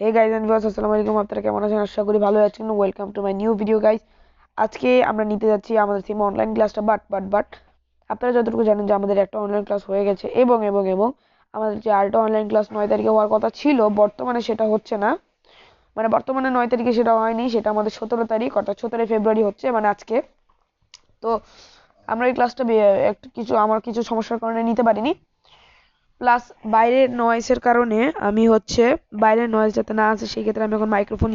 Hey guys and viewers, আসসালামু আলাইকুম। আপনারা কেমন আছেন? আশা করি ভালো আছেন। Welcome to my new video guys. আজকে আমরা নিতে যাচ্ছি আমাদের সিম অনলাইন ক্লাসটা। বাট আপনারা যতটুকু জানেন যে আমাদের একটা অনলাইন ক্লাস হয়ে গেছে এবং আমাদের যে আরেকটা অনলাইন ক্লাস 9 তারিখে হওয়ার কথা ছিল, বর্তমানে সেটা হচ্ছে না। মানে বর্তমানে 9 তারিখে সেটা হয়নি, সেটা আমাদের 17 তারিখ অর্থাৎ 17 ফেব্রুয়ারি হচ্ছে, মানে আজকে। তো আমরা এই ক্লাসটা আমার কিছু সমস্যার কারণে নিতে পারিনি। প্লাস বাইরের নয়েজের কারণে আমি বাইরের নয়েজ যাতে না আসে সেই ক্ষেত্রে আমি এখন মাইক্রোফোন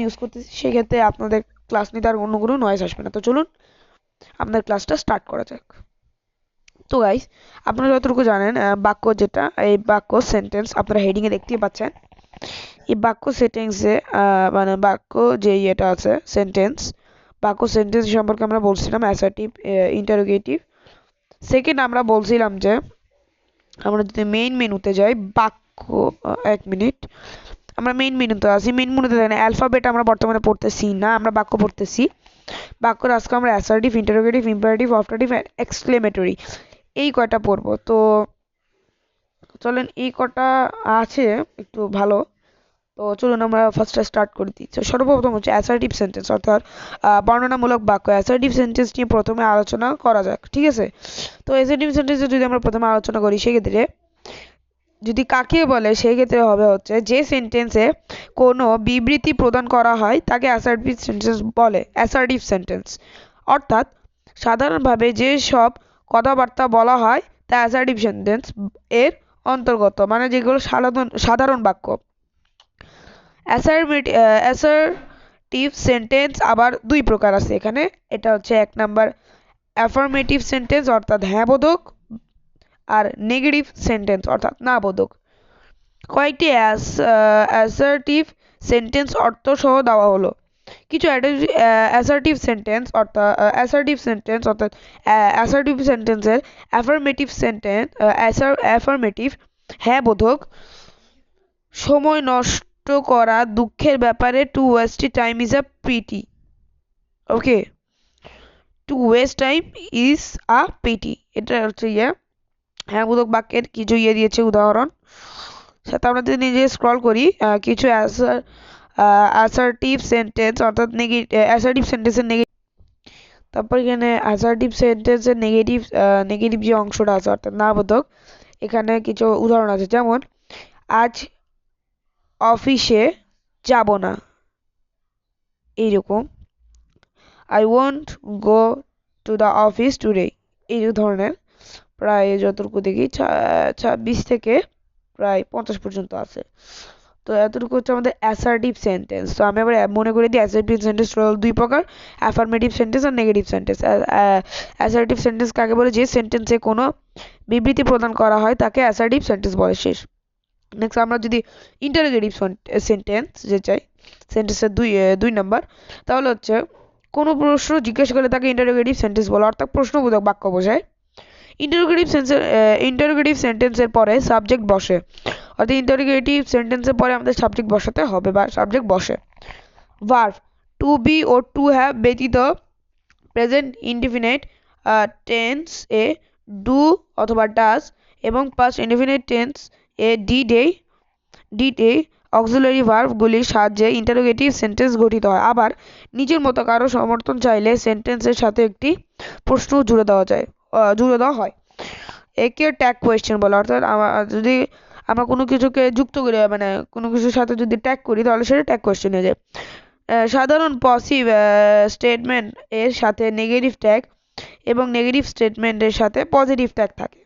ইউজ করতেছি। সেই ক্ষেত্রে আপনাদের ক্লাস নিতে আর অন্য কোনো নয়েজ আসবে না। তো চলুন আপনাদের ক্লাসটা স্টার্ট করা যাক। তো গাইস, আপনারা যতটুকু জানেন, বাক্য যেটা, এই বাক্য সেন্টেন্স আপনারা হেডিংয়ে দেখতেই পাচ্ছেন। এই বাক্য সেন্টেন্সে মানে বাক্য যে ইয়েটা আছে বাক্য সেন্টেন্স সম্পর্কে আমরা বলছিলাম অ্যাসার্টিভ, ইন্টারোগেটিভ। সেকেন্ড আমরা বলছিলাম যে আমরা যদি মেইন মেনুতে যাই, বাক্য, এক মিনিট, আমরা মেইন মেনুতে আসি। মেইন মেনুতে দেখেন অ্যালফাবেট আমরা বর্তমানে পড়তেছি না, আমরা বাক্য পড়তেছি। বাক্যর আজকে আমরা assertive, interrogative, imperative, optative, exclamatory, এই কয়টা পড়বো। তো চলেন, এই কটা আছে একটু ভালো। তো চলুন আমরা ফার্স্টে স্টার্ট করে দিই। তো সর্বপ্রথম হচ্ছে অ্যাসার্টিভ সেন্টেন্স, অর্থাৎ বর্ণনামূলক বাক্য। অ্যাসার্টিভ সেন্টেন্স নিয়ে প্রথমে আলোচনা করা যাক, ঠিক আছে? তো অ্যাসার্টিভ সেন্টেন্সে যদি আমরা প্রথমে আলোচনা করি, সেক্ষেত্রে যদি কাকে বলে, সেই ক্ষেত্রে হবে হচ্ছে যে সেন্টেন্সে কোনো বিবৃতি প্রদান করা হয় তাকে অ্যাসার্টিভ সেন্টেন্স বলে। অ্যাসার্টিভ সেন্টেন্স অর্থাৎ সাধারণভাবে যে সব কথাবার্তা বলা হয় তা অ্যাসার্টিভ সেন্টেন্স এর অন্তর্গত, মানে যেগুলো সাধারণ বাক্য। অ্যাসার্টিভ সেন্টেন্স আবার দুই প্রকার আছে এখানে। এটা হচ্ছে এক নাম্বার অ্যাফার্মেটিভ সেন্টেন্স অর্থাৎ হ্যাঁ বোধক, আর নেগেটিভ সেন্টেন্স অর্থাৎ না বোধক। কয়েকটি অ্যাসার্টিভ সেন্টেন্স অর্থ সহ দেওয়া হলো। কিছু অ্যাসার্টিভ সেন্টেন্স অর্থাৎ অ্যাসার্টিভ সেন্টেন্সের অ্যাফার্মেটিভ হ্যাঁ বোধক, সময় নষ্ট করা দুঃখের ব্যাপারে, to waste time is a pity. Okay, to waste time is a pity, এটা হচ্ছে হ্যাঁ বোধক বাক্যের কিছু দিয়েছে উদাহরণ। সাথে আমরা যদি নিজে স্ক্রল করি, কিছু অ্যাসার্টিভ সেন্টেন্স অর্থাৎ অ্যাসার্টিভ সেন্টেন্সের নেগেটিভ, তারপর এখানে অ্যাসার্টিভ সেন্টেন্সের নেগেটিভ যে অংশটা আছে অর্থাৎ না বোধক, এখানে কিছু উদাহরণ আছে। যেমন আজ অফিসে যাব না, এইরকম। I won't go to the office today, এই ধরনের প্রায় যতটুকু দেখি 26 থেকে প্রায় 50 পর্যন্ত আছে। তো এতটুকু হচ্ছে আমাদের অ্যাসার্টিভ সেন্টেন্স। তো আমি আবার মনে করে দিই অ্যাসার্টিভ সেন্টেন্স দুই প্রকার, অ্যাফার্মেটিভ সেন্টেন্স আর নেগেটিভ সেন্টেন্স। অ্যাসার্টিভ সেন্টেন্স কাকে বলে? যে সেন্টেন্সে কোনো বিবৃতি প্রদান করা হয় তাকে অ্যাসার্টিভ সেন্টেন্স বলে। শেষ। নেক্সট আমরা যদি ইন্টারোগেটিভ সেন্টেন্স যে চাই, সেন্টেন্সের দুই নাম্বার, তাহলে হচ্ছে কোনো প্রশ্ন জিজ্ঞেস করলে তাকে ইন্টারোগেটিভ সেন্টেন্স বলে, অর্থাৎ প্রশ্নবোধক বাক্য বোঝায়। ইন্টারোগেটিভ সেন্টেন্সের পরে সাবজেক্ট বসে, অর্থাৎ ইন্টারোগেটিভ সেন্টেন্সের পরে আমাদের সাবজেক্ট বসাতে হবে বা সাবজেক্ট বসে। ভার্ব, টু বি ও টু হ্যাভ ব্যতীত প্রেজেন্ট ইনডিফিনিট টেন্স এ ডু অথবা ডাজ এবং পাস্ট ইনডিফিনিট টেন্স এ ডিড এ অক্সিলারি ভার্বগুলির সাহায্যে ইন্টারোগেটিভ সেন্টেন্স গঠিত হয়। আবার নিজের মতো কারো সমর্থন চাইলে সেন্টেন্সের সাথে একটি প্রশ্ন জুড়ে দেওয়া হয়। একে ট্যাগ কোয়েশ্চেন বলে, অর্থাৎ যদি আমরা কোনো কিছুকে যুক্ত করি, মানে কোনো কিছুর সাথে যদি ট্যাগ করি, তাহলে সেটা ট্যাগ কোয়েশ্চেন হয়ে যায়। সাধারণ পসিভ স্টেটমেন্ট এর সাথে নেগেটিভ ট্যাগ এবং নেগেটিভ স্টেটমেন্টের সাথে পজিটিভ ট্যাগ থাকে।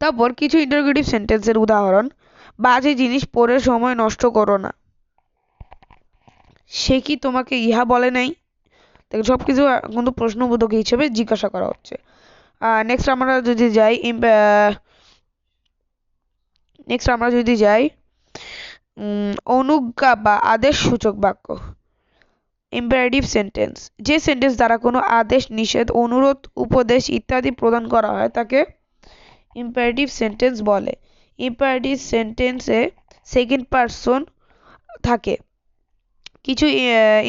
তারপর কিছু ইন্টারোগেটিভ সেন্টেন্সের উদাহরণ: বাজে জিনিস পড়ে সময় নষ্ট করো না, সে কি তোমাকে ইহা বলে নাই? দেখেন, সবকিছু কিন্তু প্রশ্নবোধক হিসেবে জিজ্ঞাসা করা হচ্ছে। নেক্সট আমরা যদি যাই অনুজ্ঞা বা আদেশ সূচক বাক্য, ইম্পারেটিভ সেন্টেন্স, যে সেন্টেন্স দ্বারা কোনো আদেশ, নিষেধ, অনুরোধ, উপদেশ ইত্যাদি প্রদান করা হয় তাকে ইম্পারেটিভ সেন্টেন্স বলে। ইম্পারেটিভ সেন্টেন্সে সেকেন্ড পারসন থাকে। কিছু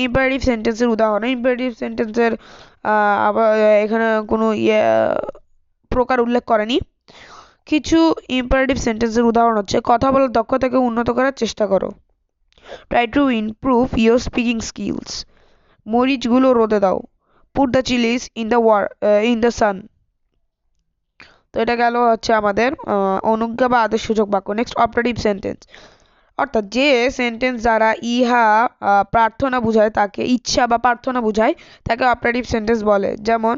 ইম্পারেটিভ সেন্টেন্সের উদাহরণ, ইম্পারেটিভ সেন্টেন্সের আবার এখানে কোনো প্রকার উল্লেখ করেনি, কিছু ইম্পারেটিভ সেন্টেন্সের উদাহরণ হচ্ছে কথা বলার দক্ষতাকে উন্নত করার চেষ্টা করো, try to improve your speaking skills, মরিচগুলো রোদে দাও, put the Chillies in the sun. তো এটা গেল হচ্ছে আমাদের অনুজ্ঞা বা আদেশসূচক বাক্য। নেক্সট অপারেটিভ সেন্টেন্স, অর্থাৎ যে সেন্টেন্স দ্বারা ইহা প্রার্থনা বোঝায় তাকে, ইচ্ছা বা প্রার্থনা বোঝায় তাকে অপারেটিভ সেন্টেন্স বলে। যেমন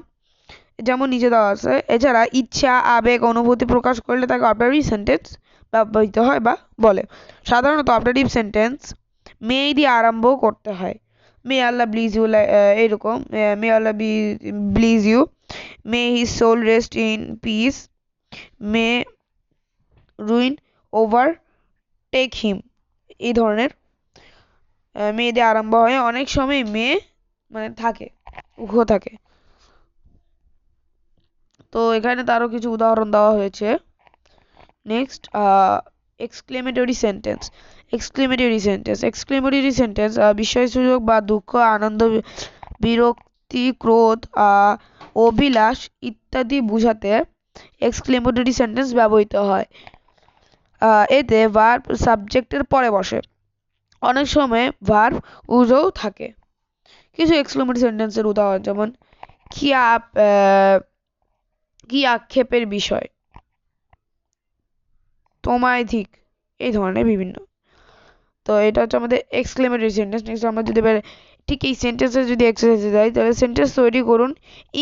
যেমন নিচে দেওয়া আছে। এছাড়া ইচ্ছা, আবেগ, অনুভূতি প্রকাশ করলে তাকে অপারেটিভ সেন্টেন্স ব্যবহৃত হয় বা বলে। সাধারণত অপারেটিভ সেন্টেন্স মে দিয়ে আরম্ভ করতে হয়। মে আল্লাহ ব্লিজ ইউ, এরকম মে আল্লাহ bless you, may his soul rest in peace, may ruin overtake him, এই ধরনের মে দিয়ে আরম্ভ হয়। অনেক সময় মে মানে থাকে, থাকে। তো এখানে তারও কিছু উদাহরণ দেওয়া হয়েছে। Next exclamatory sentence. Exclamatory sentence বিস্ময়সূচক বা দুঃখ, আনন্দ, বিরক্তি, ক্রোধ, অভিলাষ ইত্যাদি বোঝাতে এক্সক্লেমেটরি সেন্টেন্স ব্যবহৃত হয়। এতে ভার্ব সাবজেক্টের পরে বসে, অনেক সময় ভার্ব উজও থাকে। কিছু এক্সক্লেমেটরি সেন্টেন্সের উদাহরণ যেমন কি আক্ষেপের বিষয়, তোমায় ধিক, এই ধরনের বিভিন্ন। তো এটা হচ্ছে আমাদের এক্সক্লেমেটরি সেন্টেন্স। নেক্সট আমরা যদি ঠিক এই সেন্টেন্সে যদি এক্সারসাইজে যাই, তাহলে সেন্টেন্স তৈরি করুন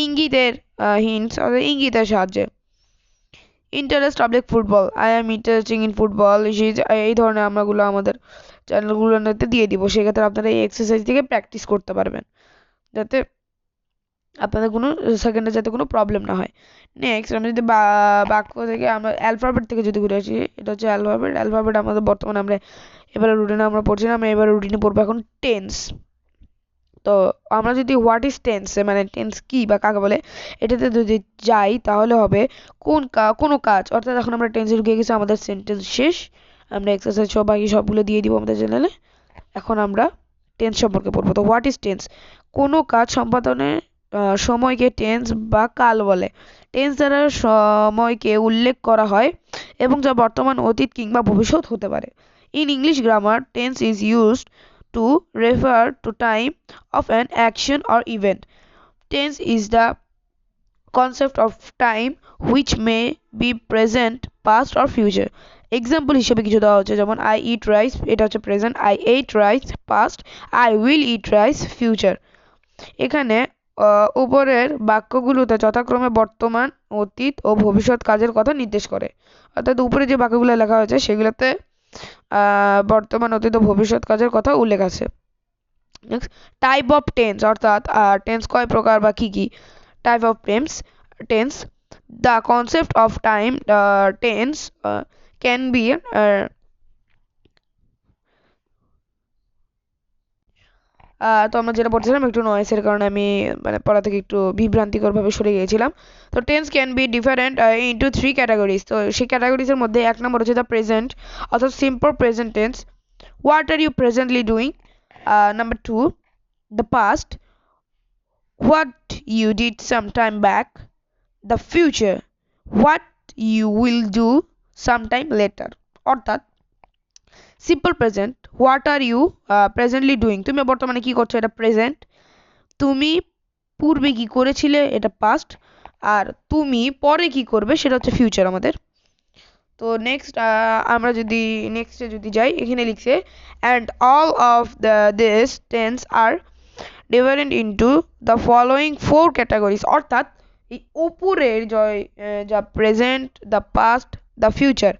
ইঙ্গিতের হিন্টস অর্থাৎ ইঙ্গিতের সাহায্যে। Interest object football, I am interesting in football, এই ধরনের আমরাগুলো আমাদের চ্যানেলগুলোতে দিয়ে দিব। সেক্ষেত্রে আপনারা এই এক্সারসাইজ থেকে প্র্যাকটিস করতে পারবেন, যাতে আপনাদের কোনো সেকেন্ডে যাতে কোনো প্রবলেম না হয়। নেক্সট আমরা যদি বাক্য থেকে আমরা অ্যালফাবেট থেকে যদি ঘুরে আসি, এটা হচ্ছে অ্যালফাবেট আমাদের বর্তমানে আমরা এবারে রুটিনে আমরা পড়ছি না, আমরা এবারে রুটিনে পড়বো এখন টেন্স। তো আমরা যদি হোয়াট ইজ টেন্স, মানে টেন্স কি বা কাকে বলে, এটাতে যদি যাই তাহলে হবে কোনো কাজ, অর্থাৎ এখন আমরা টেন্সে ঢুকে গেছি, আমাদের সেন্টেন্স শেষ। আমরা এক্সারসাইজ সব বাকি সবগুলো দিয়ে দিব আমাদের চ্যানেলে। এখন আমরা টেন্স সম্পর্কে পড়বো। তো হোয়াট ইজ টেন্স, কোনো কাজ সম্পাদনের সময়কে টেন্স বা কাল বলে। টেন্স দ্বারা সময়কে উল্লেখ করা হয় এবং যা বর্তমান, অতীত কিংবা ভবিষ্যৎ হতে পারে। In English grammar, tense is used to refer to time of an action or event. Tense is the concept of time which may be present, past or future. Example হিসেবে কিছু দেওয়া হচ্ছে, যেমন আই ইট রাইস, এটা হচ্ছে present, I ate rice past, I will eat rice future. এখানে উপরের বাক্যগুলোতে যথাক্রমে বর্তমান, অতীত ও ভবিষ্যৎ কাজের কথা নির্দেশ করে। অর্থাৎ উপরে যে বাক্যগুলো লেখা হয়েছে সেগুলোতে বর্তমান, অতীত ও ভবিষ্যৎ কাজের কথা উল্লেখ আছে। নেক্সট টাইপ অফ টেন্স, অর্থাৎ টেন্স কয় প্রকার বা কি কি। Type of tense, the concept of time tense can B তো আমরা যেটা পড়ছিলাম একটু নয়েসের কারণে আমি মানে পড়া থেকে একটু বিভ্রান্তিকরভাবে সরে গিয়েছিলাম। তো tense can be different into 3 categories. তো সেই ক্যাটাগরিজের মধ্যে এক নম্বর হচ্ছে দ্য প্রেজেন্ট, অর্থাৎ simple present tense, what are you presently doing. Number 2 the past, what you did some time back. The future, what you will do some time later. অর্থাৎ simple present, what are you presently doing, তুমি বর্তমানে কি করছো, এটা present. তুমি পূর্বে কি করেছিলে, এটা পাস্ট। আর তুমি পরে কি করবে, সেটা হচ্ছে ফিউচার আমাদের। তো নেক্সট আমরা যদি নেক্সটে যদি যাই, এখানে লিখছে and all of this tense are divided into the following 4 categories. অর্থাৎ এই উপরের যা present, the past, the future,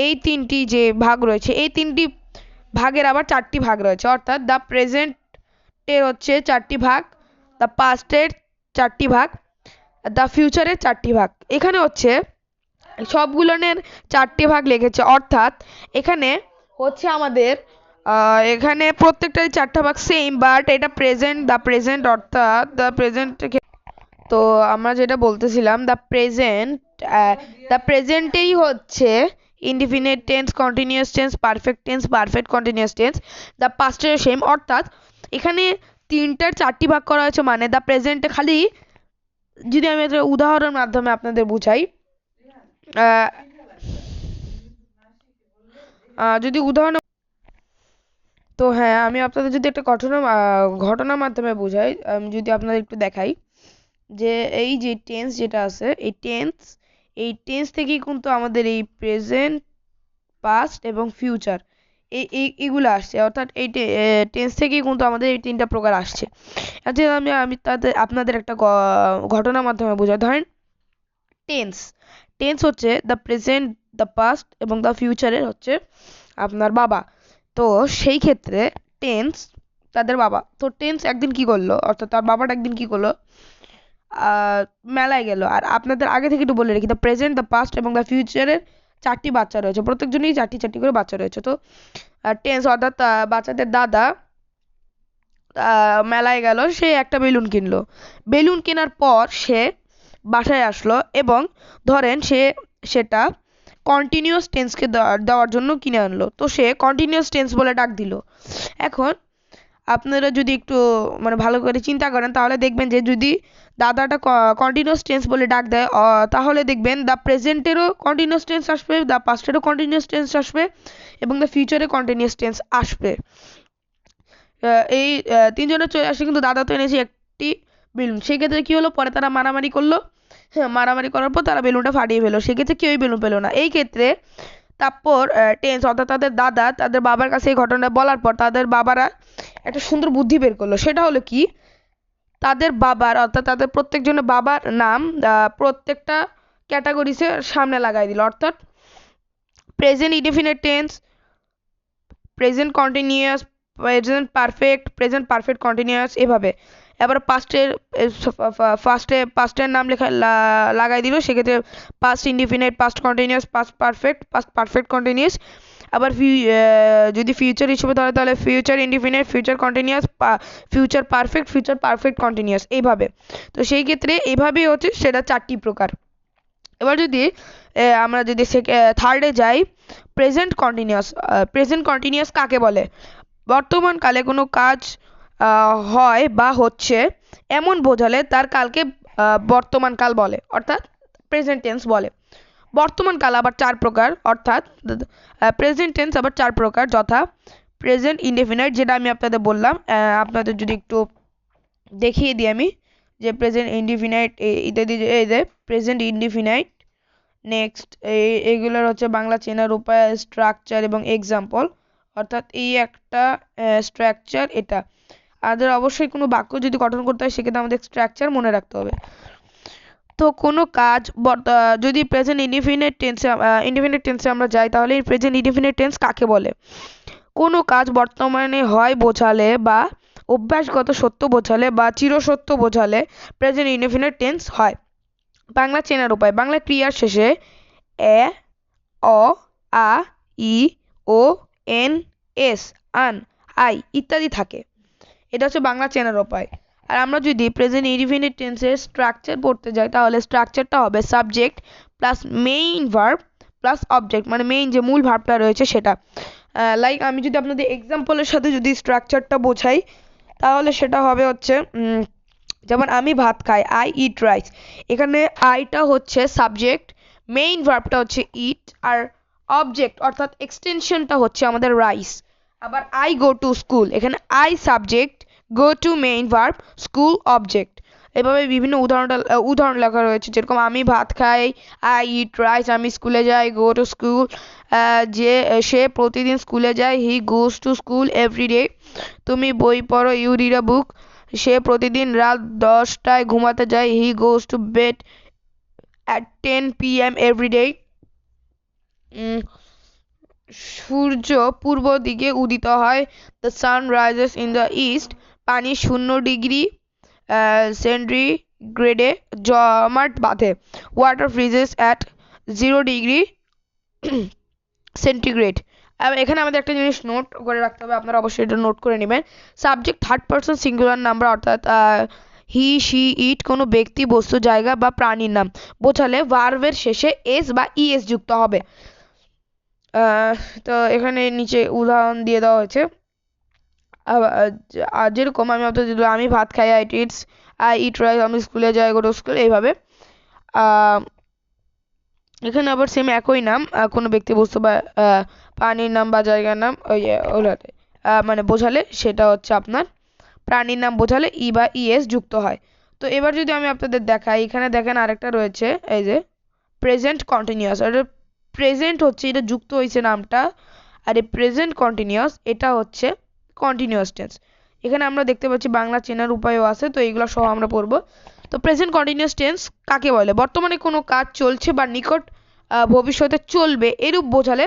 এই তিনটি যে ভাগ রয়েছে, এই তিনটি ভাগের আবার 4টি ভাগ রয়েছে। অর্থাৎ দ্য প্রেজেন্টের হচ্ছে 4টি ভাগ, দ্য পাস্টের 4টি ভাগ, দ্য ফিউচারের 4টি ভাগ। এখানে হচ্ছে সবগুলোনের 4টি ভাগ লিখেছে, অর্থাৎ এখানে হচ্ছে আমাদের এখানে প্রত্যেকটারই 4টা ভাগ সেম, বাট এটা প্রেজেন্ট, দ্য প্রেজেন্ট, অর্থাৎ দ্য প্রেজেন্ট। তো আমরা যেটা বলতেছিলাম, দ্য প্রেজেন্টেই হচ্ছে indefinite tense, continuous tense, perfect tense, perfect continuous tense. The পাস্টের সেম, অর্থাৎ এখানে 3টার 4টি ভাগ করা হয়েছে। মানে দ্য প্রেজেন্টে খালি যদি আমি একটা উদাহরণের মাধ্যমে আপনাদের বুঝাই, যদি উদাহরণ, তো হ্যাঁ আমি আপনাদের যদি একটা ঘটনার মাধ্যমে বোঝাই, আমি যদি আপনাদের একটু দেখাই যে এই যে টেন্স যেটা আছে, এই টেন্স থেকেই কিন্তু আমাদের এই প্রেজেন্ট, পাস্ট এবং ফিউচার এইগুলো আসছে, অর্থাৎ এই টেন্স থেকেই কিন্তু আমাদের এই তিনটা প্রকার আসছে। আচ্ছা, আমি আমি তাদের আপনাদের একটা ঘটনার মাধ্যমে বোঝাই। ধরেন টেন্স টেন্স হচ্ছে দ্য প্রেজেন্ট, দ্য পাস্ট এবং দ্য ফিউচারের হচ্ছে আপনার বাবা। তো সেই ক্ষেত্রে টেন্স তাদের বাবা, তো টেন্স একদিন কি করলো, অর্থাৎ তার বাবাটা একদিন কি করলো, আহ, মেলায় গেল। আর আপনাদের আগে থেকে একটু বলে রাখি, দ্য প্রেজেন্ট, দ্য পাস্ট এবং দ্য ফিউচারের চারটি বাচ্চা রয়েছে, প্রত্যেকজনই চারটি চারটি করে বাচ্চা রয়েছে। তো টেন্স অর্থাৎ বাচ্চাদের দাদা মেলায় গেল, সে একটা বেলুন কিনলো। বেলুন কেনার পর সে বাসায় আসলো এবং ধরেন সেটা কন্টিনিউয়াস টেন্সকে দেওয়ার জন্য কিনে আনলো, তো সে কন্টিনিউয়াস টেন্স বলে ডাক দিল। এখন আপনারা যদি একটু মানে ভালো করে চিন্তা করেন, তাহলে দেখবেন যে যদি দাদাটা কন্টিনিউয়াস টেন্স বলে ডাক দেয়, তাহলে দেখবেন দ্য প্রেজেন্টেরও কন্টিনিউয়াস টেন্স আসবে, দ্য পাস্টেরও কন্টিনিউয়াস টেন্স আসবে এবং দ্য ফিউচারে কন্টিনিউয়াস টেন্স আসবে। এই তিনজনের চলে আসে, কিন্তু দাদা তো এনেছে একটি বেলুন। সেক্ষেত্রে কি হলো, পরে তারা মারামারি করলো। হ্যাঁ, মারামারি করার পর তারা বেলুনটা ফাটিয়ে ফেলো, সেক্ষেত্রে কেউই বেলুন পেলো না। এই ক্ষেত্রে তারপর টেন্স অর্থাৎ তাদের দাদা তাদের বাবার কাছে এই ঘটনাটা বলার পর তাদের বাবারা একটা সুন্দর বুদ্ধি বের করলো। সেটা হলো কি, তাদের বাবার অর্থাৎ তাদের প্রত্যেকজনের বাবার নাম প্রত্যেকটা ক্যাটাগরিসে সামনে লাগাই দিল, অর্থাৎ present indefinite tense, present continuous, present perfect continuous, এভাবে। এবার পাস্টের নাম লাগাই দিল, সেক্ষেত্রে past indefinite, past continuous, past perfect continuous. আবার যদি ফিউচার হিসেবে ধরে তাহলে future indefinite, future continuous, future perfect continuous, এইভাবে। তো সেই ক্ষেত্রে এইভাবেই হচ্ছে সেটা চারটি প্রকার। এবার যদি আমরা যদি থার্ডে যাই, প্রেজেন্ট কন্টিনিউয়াস কাকে বলে? বর্তমানকালে কোনো কাজ হয় বা হচ্ছে এমন বোঝালে তার কালকে বর্তমান কাল বলে, অর্থাৎ প্রেজেন্ট টেন্স বলে। বর্তমান কাল আবার চার প্রকার, অর্থাৎ প্রেজেন্ট টেন্স আবার চার প্রকার, যথা প্রেজেন্ট ইনডেফিনাইট, যেটা আমি আপনাদের বললাম। আপনাদের যদি একটু দেখিয়ে দিই আমি, যে প্রেজেন্ট ইনডিফিনাইট ইত্যাদি, এই যে প্রেজেন্ট ইনডিফিনাইট, নেক্সট এইগুলোর হচ্ছে বাংলা চেনার উপায়, স্ট্রাকচার এবং এক্সাম্পল, অর্থাৎ এই একটা স্ট্রাকচার এটা। আমাদের অবশ্যই কোনো বাক্য যদি গঠন করতে হয় সেক্ষেত্রে আমাদের স্ট্রাকচার মনে রাখতে হবে। তো কোনো কাজ যদি প্রেজেন্ট ইনডিফিনিট টেন্সে আমরা যাই, তাহলে এই প্রেজেন্ট ইনডিফিনিট টেন্স কাকে বলে? কোনো কাজ বর্তমানে হয় বোঝালে বা অভ্যাসগত সত্য বোঝালে বা চিরসত্য বোঝালে প্রেজেন্ট ইনডিফিনিট টেন্স হয়। বাংলা চেনার উপায়, বাংলা ক্রিয়ার শেষে এ, অ, আ, ই, ও, এন, এস, আন, আই ইত্যাদি থাকে। এটা হচ্ছে বাংলা চেনার উপায়। আর আমরা যদি প্রেজেন্ট ইনডিফিনিট টেন্সের স্ট্রাকচার পড়তে যাই, তাহলে স্ট্রাকচারটা হবে subject plus main verb plus object, মানে মেইন যে মূল ভার্বটা রয়েছে সেটা। লাইক আমি যদি আপনাদের এক্সাম্পলের সাথে যদি স্ট্রাকচারটা বোঝাই, তাহলে সেটা হবে হচ্ছে যেমন আমি ভাত খাই, আই ইট রাইস। এখানে আইটা হচ্ছে সাবজেক্ট, মেইন ভার্বটা হচ্ছে ইট, আর অবজেক্ট অর্থাৎ এক্সটেনশনটা হচ্ছে আমাদের রাইস। আবার আই গো টু স্কুল, এখানে I subject, go to main verb, school object. এভাবে বিভিন্ন উদাহরণ লেখা রয়েছে, যেরকম আমি ভাত খাই, আই ইট রাইস, আমি স্কুলে যাই, গো টু স্কুল, সে প্রতিদিন স্কুলে যায়, he goes to school everyday. তুমি বই পড়ো, ইউ রিড আ বুক। সে প্রতিদিন রাত 10টায় ঘুমাতে যায়, he goes to bed at 10 p.m. every day. সূর্য পূর্ব দিকে উদিত হয়, the sun rises in the east. পানি 0 ডিগ্রি সেন্টিগ্রেডে জমাট বাঁধে, water freezes at 0 degree centigrade. এখানে আমাদের একটা জিনিস নোট করে রাখতে হবে, আপনারা অবশ্যই এটা নোট করে নেবেন। Subject third person singular number, অর্থাৎ হি, শি, ইট কোনো ব্যক্তি, বস্তু, জায়গা বা প্রাণীর নাম বোঝালে ভার্বের শেষে এস বা ইএস যুক্ত হবে। তো এখানে নিচে উদাহরণ দিয়ে দেওয়া হয়েছে। যেরকম আমি আপনাদের আমি ভাত খাই, আই ইট রাইস, আমি স্কুলে যাই, গো টু স্কুল, এইভাবে। এখানে আবার সেম একই নাম কোনো ব্যক্তি বস্তু বা প্রাণীর নাম বা জায়গার নাম ওগুলাতে মানে বোঝালে সেটা হচ্ছে আপনার প্রাণীর নাম বোঝালে ই বা ইএস যুক্ত হয়। তো এবার যদি আমি আপনাদের দেখাই, এখানে দেখেন আরেকটা রয়েছে, এই যে প্রেজেন্ট কন্টিনিউয়াস। আর প্রেজেন্ট হচ্ছে এটা যুক্ত হয়েছে নামটা, আর এই প্রেজেন্ট কন্টিনিউয়াস এটা হচ্ছে কন্টিনিউয়াস টেন্স। এখানে আমরা দেখতে পাচ্ছি বাংলা চেনার উপায়ও আছে, তো এইগুলো সহ আমরা পড়বো। তো প্রেজেন্ট কন্টিনিউয়াস টেন্স কাকে বলে? বর্তমানে কোনো কাজ চলছে বা নিকট ভবিষ্যতে চলবে এরূপ বোঝালে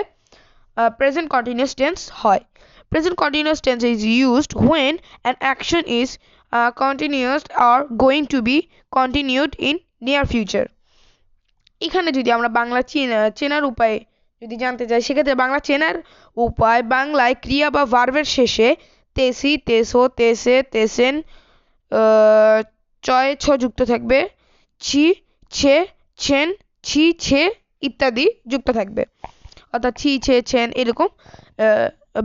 present continuous tense হয়। Present continuous tense is used when an action is continuous or going to be continued in near future. এখানে যদি আমরা বাংলা চেনার উপায় যদি জানতে চাই, সেক্ষেত্রে বাংলা চেনার উপায় বাংলায় ক্রিয়া বা ভার্বের শেষে তেসি, তেসো, তেসে, তেসেন, চয়, ছ যুক্ত থাকবে, ছি, ছে, ছেন, ছি, ছে ইত্যাদি যুক্ত থাকবে। অর্থাৎ ছি, ছে, ছেন এরকম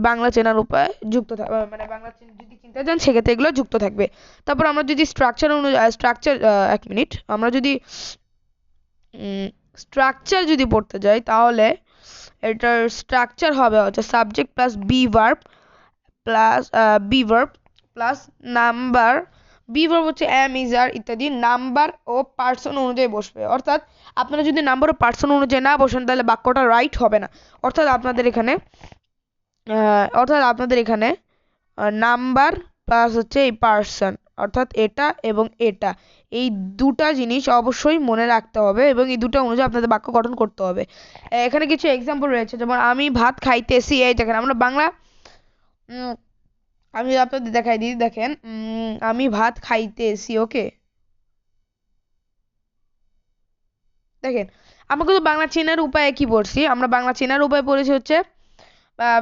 বাংলা চেনার উপায় যুক্ত মানে বাংলা যদি চিনতে চান সেক্ষেত্রে এগুলো যুক্ত থাকবে। তারপর আমরা যদি স্ট্রাকচার এক মিনিট, আমরা যদি স্ট্রাকচার যদি পড়তে যাই তাহলে এটার স্ট্রাকচার হবে হচ্ছে subject plus be verb plus number. Be verb হচ্ছে এম, ইজ, আর ইত্যাদি নাম্বার ও পার্সন অনুযায়ী বসবে। অর্থাৎ আপনারা যদি নাম্বার ও পার্সন অনুযায়ী না বসেন তাহলে বাক্যটা রাইট হবে না। অর্থাৎ আপনাদের এখানে নাম্বার প্লাস হচ্ছে এই পার্সন, অর্থাৎ এটা এবং এটা, এই দুটা জিনিস অবশ্যই মনে রাখতে হবে এবং এই দুটো অনুযায়ী আপনাদের বাক্য গঠন করতে হবে। এখানে কিছু এক্সাম্পল রয়েছে, যেমন আমি ভাত খাইতেছি। এই দেখেন আমরা বাংলা, আমি আপনাদের দেখাই দিই, দেখেন আমি ভাত খাইতেছি। ওকে, দেখেন আমরা কিন্তু বাংলা চেনার উপায়ে কি পড়ছি, আমরা বাংলা চেনার উপায় পড়েছি হচ্ছে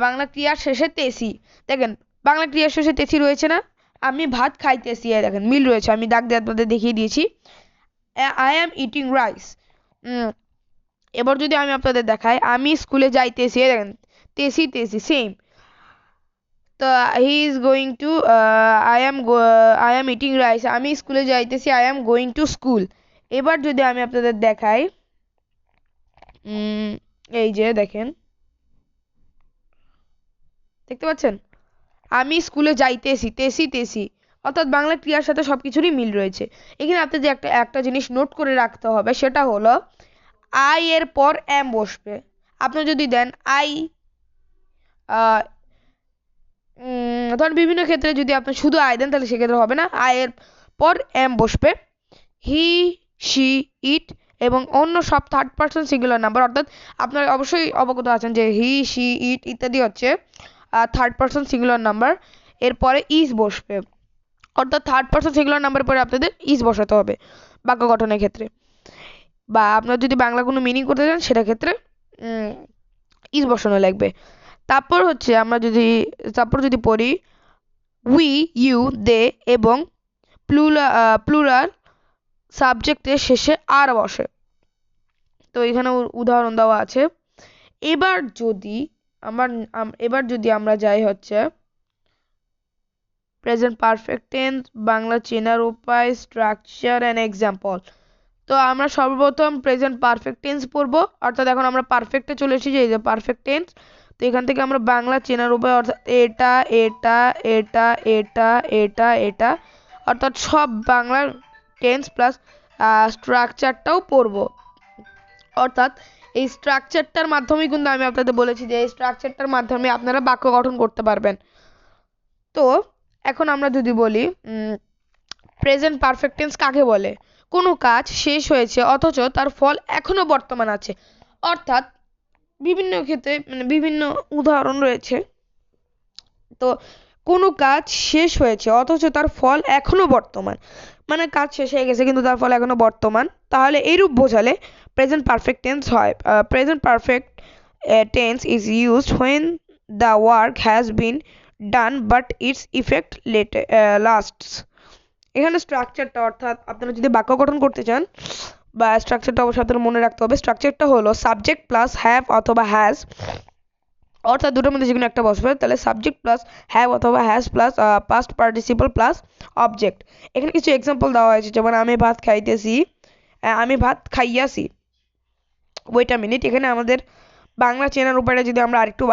বাংলা ক্রিয়ার শেষে তেসি। দেখেন বাংলা ক্রিয়ার শেষে তেসি রয়েছে না, আমি ভাত খাইতেছি, দেখেন মিল রয়েছে, আমি দাগ দিয়ে আপনাদের দেখিয়ে দিয়েছি। I am eating rice. এবার যদি আমি আপনাদের দেখাই আমি স্কুলে যাইতেছি, দেখেন তেসি তেসি সেম। তো he is going to, I am eating rice, আমি স্কুলে যাইতেছি, I am going to school. এবার যদি আমি আপনাদের দেখাই, এই যে দেখেন, দেখতে পাচ্ছেন আমি স্কুলে যাইতেছি, তেসি তেসি, অর্থাৎ বাংলা ক্রিয়ার সাথে সবকিছুরই মিল রয়েছে। এখানে আপনাদের একটা জিনিস নোট করে রাখতে হবে, সেটা হলো আই এর পর এম বসবে। আপনি যদি দেন আই, ধরেন বিভিন্ন ক্ষেত্রে যদি আপনি শুধু আই দেন তাহলে সেক্ষেত্রে হবে না, আই এর পর এম বসবে। হি, শি, ইট এবং অন্য সব থার্ড পার্সন সিঙ্গুলার নাম্বার, অর্থাৎ আপনারা অবশ্যই অবগত আছেন যে হি, শি, ইট ইত্যাদি হচ্ছে থার্ড পার্সন সিঙ্গুলার নাম্বার। এরপরে ইজ বসবে, অর্থাৎ থার্ড পার্সন সিঙ্গুলার নাম্বার পরে আপনাদের ইজ বসাতে হবে বাক্য গঠনের ক্ষেত্রে, বা আপনার যদি বাংলা কোনো মিনিং করতে চান সেটা ক্ষেত্রে ইজ বসানো লাগবে। তারপর হচ্ছে আমরা যদি পড়ি উই, ইউ, দে এবং প্লুরাল সাবজেক্টের শেষে আর বসে। তো এখানে উদাহরণ দেওয়া আছে। এবার যদি আমরা যাই হচ্ছে প্রেজেন্ট পারফেক্ট টেন্স, বাংলা চেনার উপায়, স্ট্রাকচার এন্ড এক্সাম্পল। তো আমরা সর্বপ্রথম প্রেজেন্ট পারফেক্ট টেন্স পড়বো, অর্থাৎ এখন আমরা পারফেক্টে চলে এসেছি, এই যে পারফেক্ট টেন্স। তো এখান থেকে আমরা বাংলা চেনার উপায়, অর্থাৎ এটা, এটা, এটা, এটা, এটা, এটা, অর্থাৎ সব বাংলার টেন্স প্লাস স্ট্রাকচারটাও পড়বো। অর্থাৎ এই স্ট্রাকচারটার মাধ্যমে কিন্তু আমি আপনাদের বলেছি যে এই স্ট্রাকচারটার মাধ্যমে আপনারা বাক্য গঠন করতে পারবেন। তো এখন আমরা যদি বলি প্রেজেন্ট পারফেক্ট টেন্স কাকে বলে? কোনো কাজ শেষ হয়েছে অথচ তার ফল এখনো বর্তমান আছে। অর্থাৎ বিভিন্ন ক্ষেত্রে মানে বিভিন্ন উদাহরণ রয়েছে। তো কোনো কাজ শেষ হয়েছে অথচ তার ফল এখনো বর্তমান, মানে কাজ শেষ হয়ে গেছে কিন্তু তার ফল এখনো বর্তমান, তাহলে এইরূপ বোঝালে প্রেজেন্ট পারফেক্ট টেন্স হয়। Present perfect tense is used when the work has been done but its effect lasts. এখানে স্ট্রাকচারটা, অর্থাৎ আপনারা যদি বাক্য গঠন করতে চান বা স্ট্রাকচারটা অবশ্যই আপনাদের মনে রাখতে হবে। স্ট্রাকচারটা হলো সাবজেক্ট প্লাস হ্যাভ অথবা হ্যাজ, অর্থাৎ দুটোর মধ্যে যেকোনো একটা বসবে, তাহলে সাবজেক্ট প্লাস হ্যাভ অথবা has plus past participle plus object. এখানে কিছু এক্সাম্পল দেওয়া হয়েছে, যেমন আমি ভাত খাইতেছি, আমি ভাত খাইয়াছি। ওয়েট আ মিনিট, এখানে আমাদের বাংলা চেনার উপায়টা যদি আমরা আরেকটু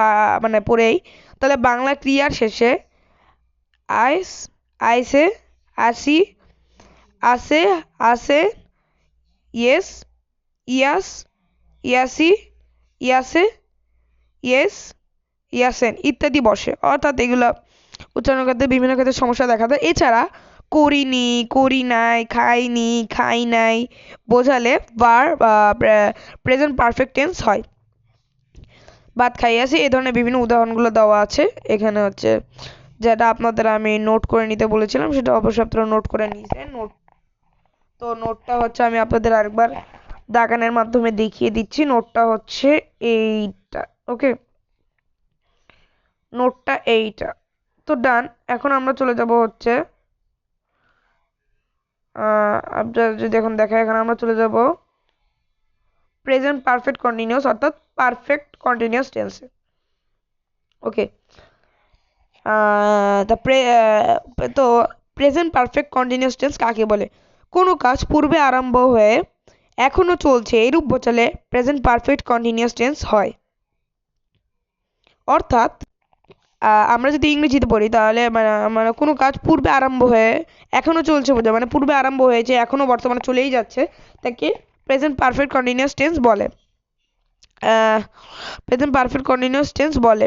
মানে পড়েই, তাহলে বাংলা ক্রিয়ার শেষে আইস, আইসে, আসি, আসে, আসে, ইয়েস, ইয়াস, ইয়াসি, ইয়াসে, ইয়েস, ইয়াসেন ইত্যাদি বসে। অর্থাৎ এগুলো উচ্চারণ করতে বিভিন্ন ক্ষেত্রে সমস্যা দেখা দেয়। এছাড়া করিনি, করি নাই, খাইনি, খাই নাই বোঝালে প্রেজেন্ট পারফেক্ট টেন্স হয়। ভাত খাইয়াছি, এই ধরনের বিভিন্ন উদাহরণগুলো দেওয়া আছে এখানে হচ্ছে, যেটা আপনাদের আমি নোট করে নিতে বলেছিলাম সেটা অবশ্যই আপনারা নোট করে নিয়েছেন। তো নোটটা হচ্ছে আমি আপনাদের আরেকবার দাগানের মাধ্যমে দেখিয়ে দিচ্ছি। নোটটা হচ্ছে এইটা, ওকে, নোটটা এইটা। তো ডান, এখন আমরা চলে যাব হচ্ছে আপনার যদি এখন দেখা, এখানে আমরা চলে যাব প্রেজেন্ট পারফেক্ট কন্টিনিউয়াস অর্থাৎ পারফেক্ট কন্টিনিউয়াস টেন্সে। ওকে, তো প্রেজেন্ট পারফেক্ট কন্টিনিউয়াস টেন্স কাকে বলে? কোনো কাজ পূর্বে আরম্ভ হয়ে এখনো চলছে এরূপ বোঝালে প্রেজেন্ট পারফেক্ট কন্টিনিউয়াস টেন্স হয়। অর্থাৎ আমরা যদি ইংরেজিতে পড়ি তাহলে মানে কোনো কাজ পূর্বে আরম্ভ হয়ে এখনো চলছে বোঝায়, মানে পূর্বে আরম্ভ হয়েছে এখনো বর্তমানে চলেই যাচ্ছে, তাকে প্রেজেন্ট পারফেক্ট কন্টিনিউয়াস টেন্স বলে। প্রেজেন্ট পারফেক্ট কন্টিনিউয়াস টেন্স বলে।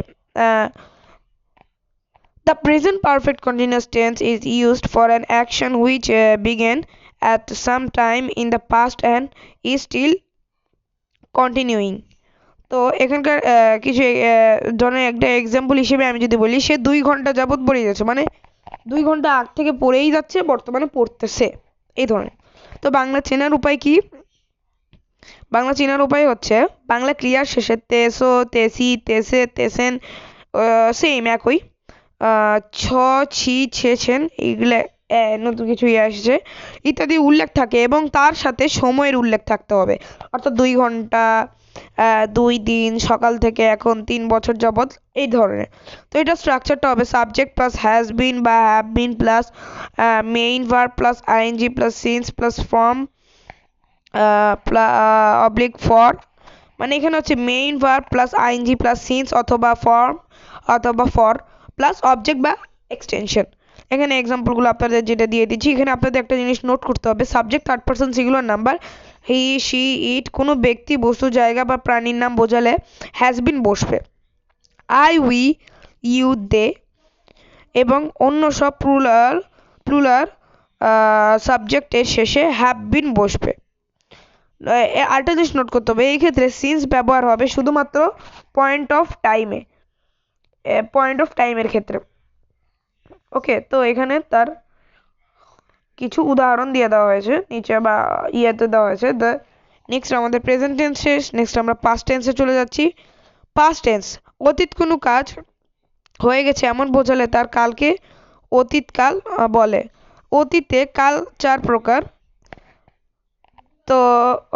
The present perfect continuous tense is used for an action which began at some time in the past and is still continuing. তো এখানকার কিছু জনের একটা এক্সাম্পল হিসেবে আমি যদি বলি, সে 2 ঘন্টা যাবত পড়ে যাচ্ছে, মানে 2 ঘন্টা আগ থেকে পড়েই যাচ্ছে, বর্তমানে পড়তেছে, এই ধরনের। তো বাংলা চেনার উপায় কি? বাংলা চেনার উপায় হচ্ছে বাংলা ক্রিয়ার শেষে তেসো, তেসি, তেসে, তেসেন সেম একই, ছ, ছি, ছেছেন এইগুলা নতুন কিছু আসছে ইত্যাদি উল্লেখ থাকে এবং তার সাথে সময়ের উল্লেখ থাকতে হবে। অর্থাৎ 2 ঘন্টা, 2 দিন, সকাল থেকে এখন, 3 বছর যাবৎ, এই ধরনের। তো এটা স্ট্রাকচারটা হবে সাবজেক্ট প্লাস হ্যাজ বিন বা have been plus main verb plus ING plus since plus form oblique for, মানে এখানে হচ্ছে main verb plus ING plus since অথবা ফর্ম অথবা ফর প্লাস অবজেক্ট বা এক্সটেনশন। এখানে এক্সাম্পলগুলো আপনাদের যেটা দিয়ে দিচ্ছি, এখানে আপনাদের একটা জিনিস নোট করতে হবে, subject third person singular number, he, she, it কোনো ব্যক্তি, বস্তু, জায়গা বা প্রাণীর নাম বোঝালে হ্যাজ বিন বসবে। আই, উই, ইউ, দে এবং অন্য সব প্লুরাল সাবজেক্টের শেষে হ্যাভ বিন বসবে। আরেকটা জিনিস নোট করতে হবে, এই ক্ষেত্রে সিন্স ব্যবহার হবে শুধুমাত্র পয়েন্ট অফ টাইমের ক্ষেত্রে। ওকে, তো এখানে তার কিছু উদাহরণ দিয়ে দেওয়া হয়েছে নিচে বা ইয়েতে দেওয়া হয়েছে। নেক্সট আমাদের প্রেজেন্ট টেন্স শেষ, নেক্সট আমরা পাস্ট টেন্সে চলে যাচ্ছি। পাস্ট টেন্স অতীত কোনো কাজ হয়ে গেছে এমন বোঝালে তার কালকে অতীতকাল বলে। অতীতে কাল 4 প্রকার। তো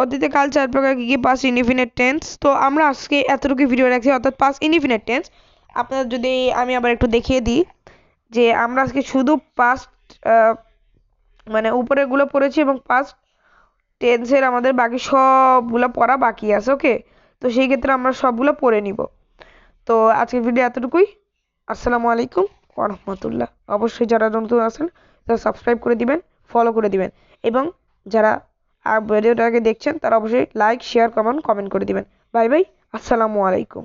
অতীতে কাল 4 প্রকার কি কি? Past indefinite tense. তো আমরা আজকে এতটুকু ভিডিও রাখছি, অর্থাৎ পাস্ট ইনডিফিনিট টেন্স। আপনাদের যদি আমি আবার একটু দেখিয়ে দিই যে আমরা আজকে শুধু পাস্ট মানে উপরেরগুলো পড়েছি এবং পাস্ট টেন্সের আমাদের বাকি সবগুলো পড়া বাকি আছে। ওকে, তো সেই ক্ষেত্রে আমরা সবগুলো পড়ে নিব। তো আজকের ভিডিও এতটুকুই। আসসালামু আলাইকুম ওয়া রাহমাতুল্লাহ। অবশ্যই যারা নতুন আছেন তারা সাবস্ক্রাইব করে দিবেন, ফলো করে দিবেন এবং যারা ভিডিওটাকে দেখছেন তারা অবশ্যই লাইক, শেয়ার, কমেন্ট করে দিবেন। বাই বাই, আসসালামু আলাইকুম।